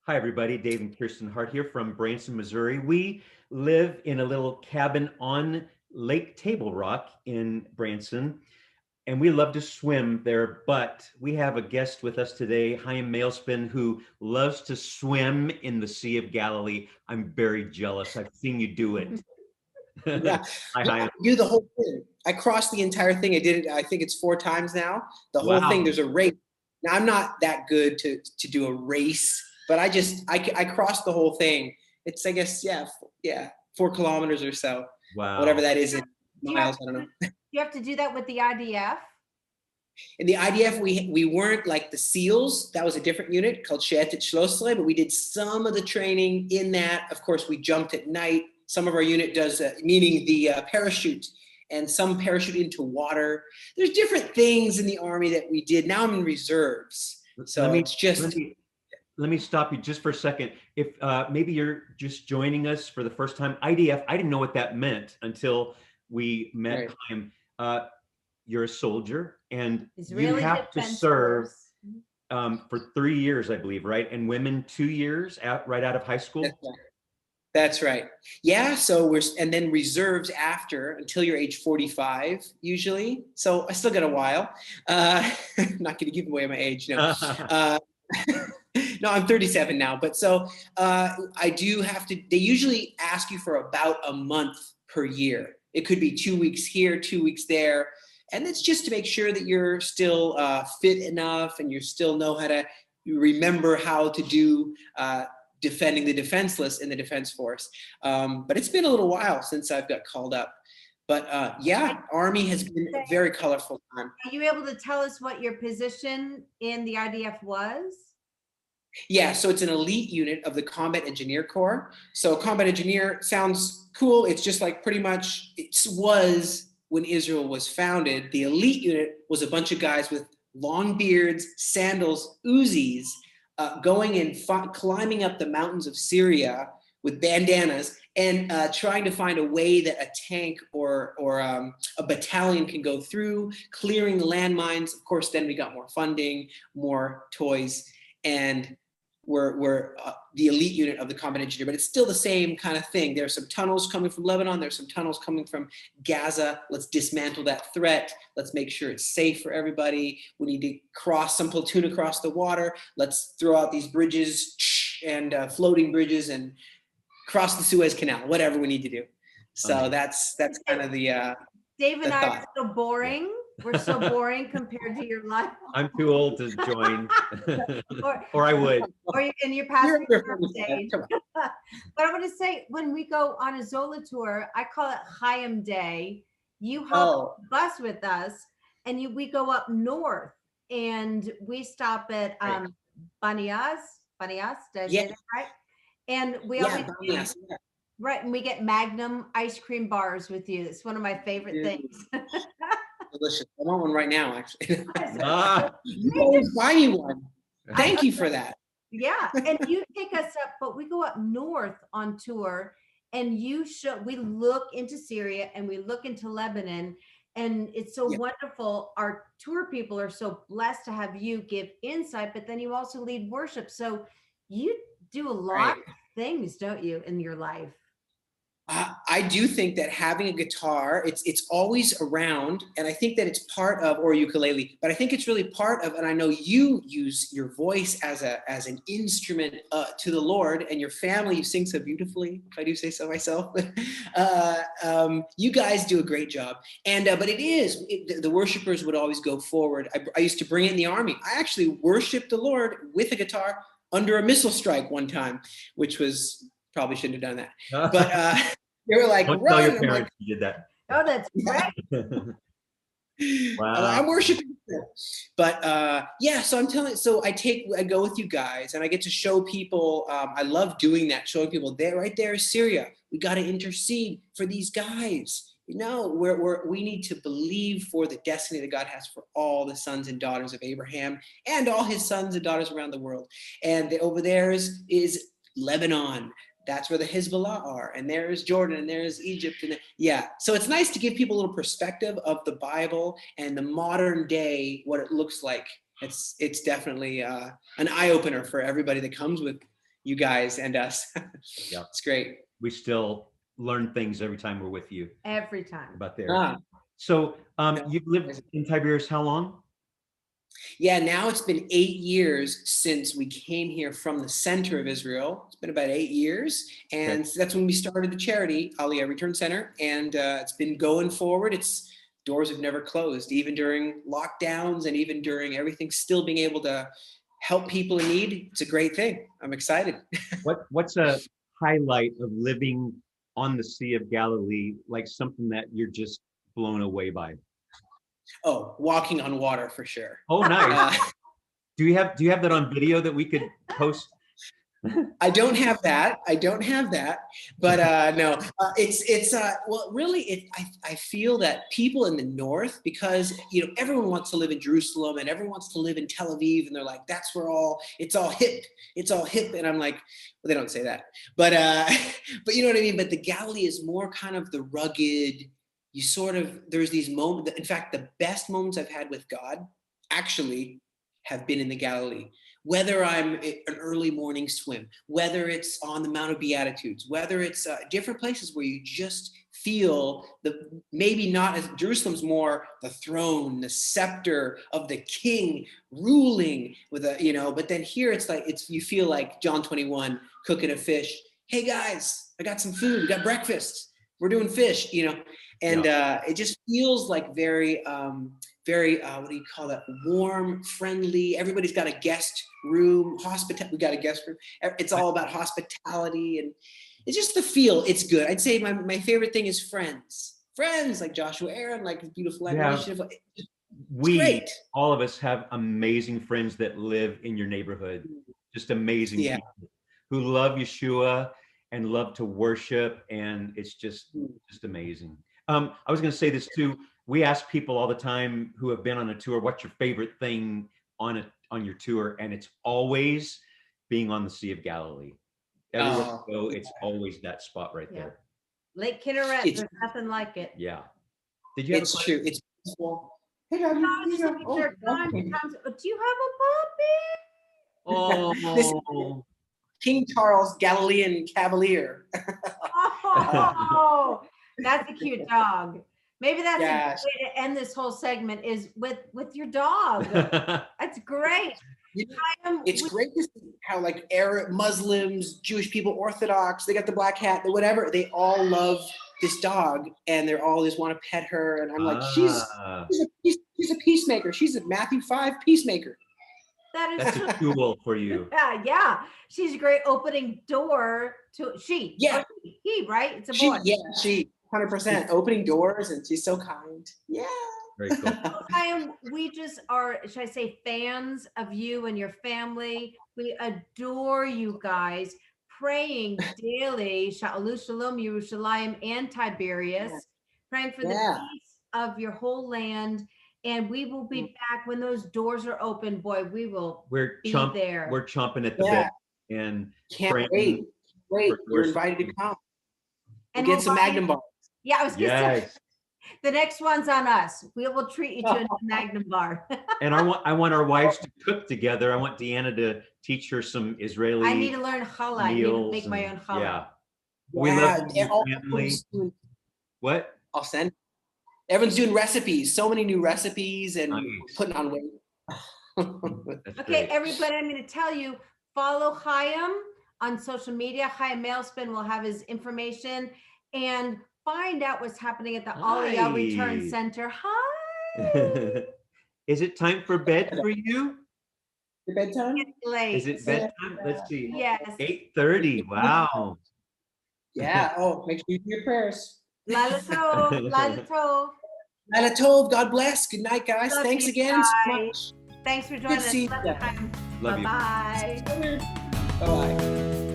Hi, everybody. Dave and Kirsten Hart here from Branson, Missouri. We live in a little cabin on Lake Table Rock in Branson, and we love to swim there. But we have a guest with us today, Chaim Malespin, who loves to swim in the Sea of Galilee. I'm very jealous. I've seen you do it. Yeah, Hi, yeah, I Chaim. do the whole thing. I crossed the entire thing. I did it, I think it's 4 times now. The whole thing, Wow. there's a race. Now, I'm not that good to do a race, but I crossed the whole thing. It's, I guess, yeah, 4 kilometers or so, whatever Wow. that is in Do you have miles, I don't know. you have to do that with the IDF? In the IDF, we weren't like the SEALs. That was a different unit called Shetet Schlossle, but we did some of the training in that. Of course, we jumped at night. Some of our unit does, meaning the parachute, and some parachute into water. There's different things in the Army that we did. Now I'm in reserves, Let so me it's just let me let me stop you just for a second. If maybe you're just joining us for the first time, IDF, I didn't know what that meant until we met right. Chaim. You're a soldier, and you Israeli have to Defense serve Force. for 3 years, I believe, right? And women 2 years right out of high school. That's right. That's right. Yeah. So and then reserves after until you're age 45 usually. So I still got a while. Not going to give away my age. No. No, I'm 37 now, but so I do have to. They usually ask you for about a month per year. It could be 2 weeks here, 2 weeks there, and it's just to make sure that you're still fit enough and you still know how to remember how to do defending the defenseless in the defense force. But it's been a little while since I've got called up. But yeah, Army has been a very colorful time. Are you able to tell us what your position in the IDF was? Yeah, so it's an elite unit of the Combat Engineer Corps. So Combat Engineer sounds cool. It's just like pretty much it was when Israel was founded. The elite unit was a bunch of guys with long beards, sandals, Uzis, going and climbing up the mountains of Syria with bandanas and trying to find a way that a tank or a battalion can go through, clearing the landmines. Of course, then we got more funding, more toys, and we're the elite unit of the combat engineer, but it's still the same kind of thing. There's some tunnels coming from Lebanon. There's some tunnels coming from Gaza. Let's dismantle that threat. Let's make sure it's safe for everybody. We need to cross some platoon across the water. Let's throw out these bridges and floating bridges and cross the Suez Canal, whatever we need to do. So that's kind of the Dave and I are thought. so boring. We're so boring compared to your life. I'm too old to join, Or- or I would. And you're past You're your stage. come on. But I want to say, when we go on a Zola tour, I call it Chaim Day. You hop the bus with us, and we go up north, and we stop at Banias. Banias, did I say that right? And we always right, and we get Magnum ice cream bars with you. It's one of my favorite things. Delicious. I want one right now, actually. Ah, You always buy me one. Thank you for that. Yeah, and you take us up, but we go up north on tour, and we look into Syria and we look into Lebanon, and it's so wonderful. Our tour people are so blessed to have you give insight, but then you also lead worship. So you do a lot of things, don't you, in your life? I do think that having a guitar, it's always around, and I think that it's part of, or ukulele, but I think it's really part of, and I know you use your voice as an instrument to the Lord, and your family, you sing so beautifully, if I do say so myself. You guys do a great job, and but the worshipers would always go forward. I used to bring it in the Army. I actually worshiped the Lord with a guitar under a missile strike one time, which was probably shouldn't have done that, but they were like, don't tell your run. parents you did that. Oh, that's great. Wow. I'm worshiping, but so I'm telling. So I go with you guys, and I get to show people. I love doing that, showing people there, right there is Syria. We got to intercede for these guys. You know, we need to believe for the destiny that God has for all the sons and daughters of Abraham and all his sons and daughters around the world. And over there is Lebanon. That's where the Hezbollah are, and there's Jordan, and there's Egypt, and so it's nice to give people a little perspective of the Bible and the modern day, what it looks like. It's definitely an eye opener for everybody that comes with you guys and us. Yep. It's great. We still learn things every time we're with you Every time. about there. Ah, So you've lived in Tiberias how long? yeah, now it's been 8 years since we came here from the center of Israel. It's been about 8 years. And that's when we started the charity, Aliyah Return Center. And it's been going forward. Doors have never closed, even during lockdowns and even during everything, still being able to help people in need. It's a great thing. I'm excited. What's a highlight of living on the Sea of Galilee, like something that you're just blown away by? Oh, walking on water for sure. Oh, nice. Do you have that on video that we could post? I don't have that. But no, well, really, I feel that people in the north, because everyone wants to live in Jerusalem and everyone wants to live in Tel Aviv, and they're like, that's where it's all hip, and I'm like, well, they don't say that, but but you know what I mean. But the Galilee is more kind of the rugged. There's these moments. In fact, the best moments I've had with God actually have been in the Galilee. Whether I'm an early morning swim, whether it's on the Mount of Beatitudes, whether it's different places where you just feel maybe not as Jerusalem's more the throne, the scepter of the king ruling with but then here you feel like John 21 cooking a fish. Hey guys, I got some food. We got breakfast. We're doing fish, and it just feels like very, what do you call that? Warm, friendly. Everybody's got a guest room, we got a guest room. It's all about hospitality, and it's just the feel. It's good. I'd say my favorite thing is friends, like Joshua Aaron, like beautiful initiative. We, all of us, have amazing friends that live in your neighborhood. Just amazing people who love Yeshua and love to worship, and it's just amazing. I was going to say this too. We ask people all the time who have been on a tour, what's your favorite thing on your tour? And it's always being on the Sea of Galilee. Everywhere you go, it's always that spot right there. Lake Kinneret, there's nothing like it. Yeah. Did you have It's true. It's peaceful. Hey, do you have a puppy? Oh, King Charles Galilean Cavalier. Oh, that's a cute dog. Maybe that's a Yes. good way to end this whole segment is with your dog. That's great. It's great to see how like Arab Muslims, Jewish people, Orthodox, they got the black hat, whatever. They all love this dog, and they're all just want to pet her. And I'm like, she's a peacemaker. She's a Matthew 5 peacemaker. That's a tool for you. Yeah. She's a great opening door to he, right? It's a boy. She 100% opening doors, and she's so kind. Yeah. Very cool. We just are, should I say, fans of you and your family. We adore you guys. Praying daily, Sha'alu Shalom, Yerushalayim, and Tiberias. Praying for the peace of your whole land. And we will be back when those doors are open. Boy, we will be there. We're chomping at the bit. And can't wait. You're invited to come. And we'll get some Magnum bars. Yeah, I was going to say. The next one's on us. We will treat you to a Magnum bar. And I want our wives to cook together. I want Deanna to teach her some Israeli. I need to learn challah. I need to make my own challah. Yeah. We love your family. What? I'll send. Everyone's doing recipes. So many new recipes and putting on weight. Okay, everybody, I'm going to tell you, follow Chaim on social media. Chaim Malespin will have his information, and find out what's happening at the Aliyah Return Center. Hi. Is it time for bed for you? Your bedtime? It's late. Is it bedtime? Let's see. Yes. 8:30. Wow. Yeah. Oh, make sure you do your prayers. Lala Tov. Lala Tov. Lala Tov. God bless. Good night, guys. Love Thanks you again so much. Thanks for joining us. Love you. Bye-bye. Bye-bye.